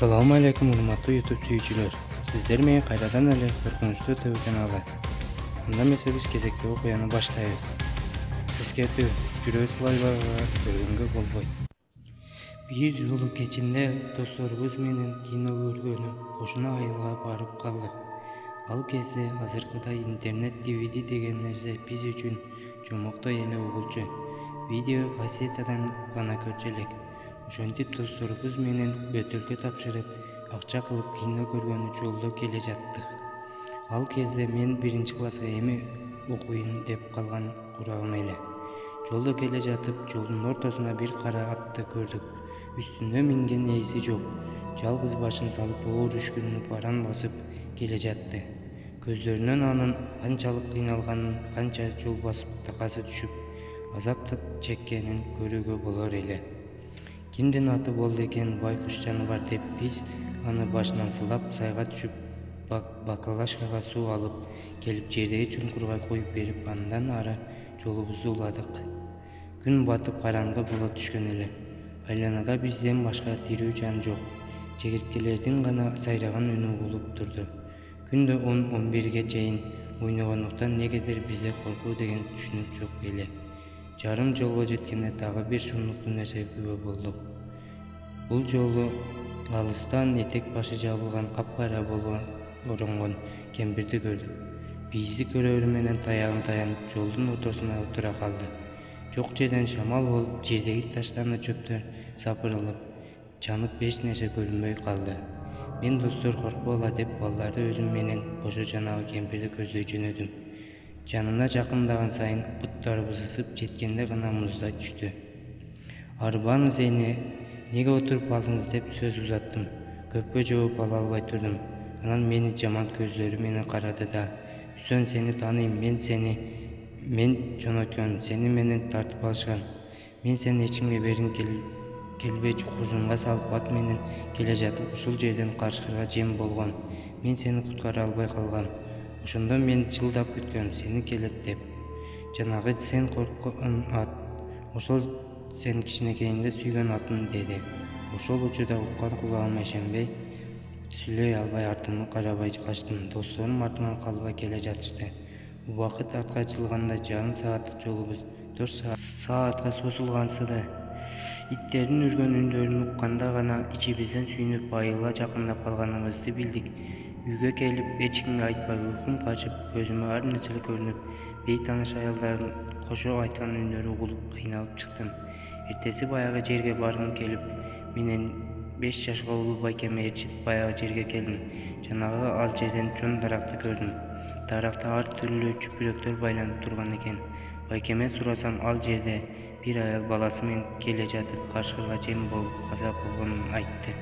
Assalamu alaikum урматтуу YouTube сүйүүчүлөр. Сиздер менен кайрадан эле коркунучтуу ТВ каналы. Анда эмесе биз кезектеги окуяны баштайбыз. Эскертүү: жүрө салбагыла көргөнгө болбойт. Бир жолу кечинде досторубуз менен кино көргөнү кошуна айылга барып калдык. Ал кезде азыркыдай интернет, DVD деген нерсе биз үчүн жомоктой эле угулчу. Видео кассетадан гана көрчү элек. Ошентип досторубуз менен бөтөлкө тапшырып, акча кылып кино көргөнү жолдо келе жаттык. Ал кезде мен 1-класска эми окуйн деп калган курагым эле. Жолдо келе жатып, жолдун ортосуна бир кара атты көрдүк. Үстүнө минген ээси жок. Жалгыз башын салып оор үшкүнү баран басып келе жатты. Көздөрүнөн анын канчалык кыйналганын, канча жол басып такасы түшүп, азап чеккенин көрүүгө болор эле. Кимдин аты болду экен байкуш жаныбар деп биз аны башынан сылап сайга түшүп, баклажкага суу алып келип жердеги чуңкурга коюп берип, андан ары жолубузду уладык. Күн батып караңгы боло түшкөн эле. Айланада бизден башка тирүү жан жок. Чегирткелердин гана сайраган үнү угулуп турду. Күндө 10-11ге чейин ойногондуктан негедир бизде коркуу деген түшүнүк жок эле. Жарым жолго жеткенде дагы бир шумдуктуу нерсеге күбө болдук. Бул жолу алыстан этек башы жабылган капкара боло оронгон кемпирди көрдүк. Бизди көрөрү менен таягын таянып жолдун ортосуна отура калды. Жок жерден шамал болуп, жердеги таштанды чөптөр сапырылып, жанып эч нерсе көрүнбөй калды. Мен достор коркпогула деп балдарды өзүм менен кошо жанагы кемпирди көздөй жөнөдүм. Жанына жакындаган сайын буттарыбыз ысып, жеткенде гана муздай түштү. Арбаңыз неге отуруп алдыңыз деп сөз узаттым. Көпкө жооп ала албай турдум. Анан мени жаман көздөрү менен карады да: "Үсөн, сени тааныйм, мен жөнөткөн, сени менен тартып алышкан. Мен сени эч кимге бергим келбей кужунга салып ат менен келе жатып, ушул жерден карышкырга жем болгом. Мен сени куткара албай калгам. Ошондо мен жылдап күткөм, сени келет деп. Жанагы сен корккон ат, ошол сен кичинекейинде сүйгөн атың" деди. Ошол учурда уккан кулагыма ишенбей, сүйлөй албай артымды карабай качтым. Досторум артыман калбай келе жатышты. Убакыт артка жылганда жарым сааттык жолубуз 4 саатка созулгансыды. Иттердин үргөн үндөрүн укканда гана ичибизден сүйүнүп, айылга жакындап калганыбызды билдик. Үйгө келип, эч кимге айтпай уйкум качып, көзүмө ар нерсе көрүнүп, бейтааныш аялдардын кошо айткан үндөрү угулуп кыйналып чыктым. Эртеси баягы жерге баргым келип, менен 5 жашка улуу байкеме ээрчитип баягы жерге келдим. Жанагы ал жерден чоң даракты көрдүм. Даракта ар түрлүү чүпүрөктөр байланып турган экен. Байкеме сурасам, ал жерде бир аял баласы менен келе жатып, карышкырга жем болуп каза болгонун айтты.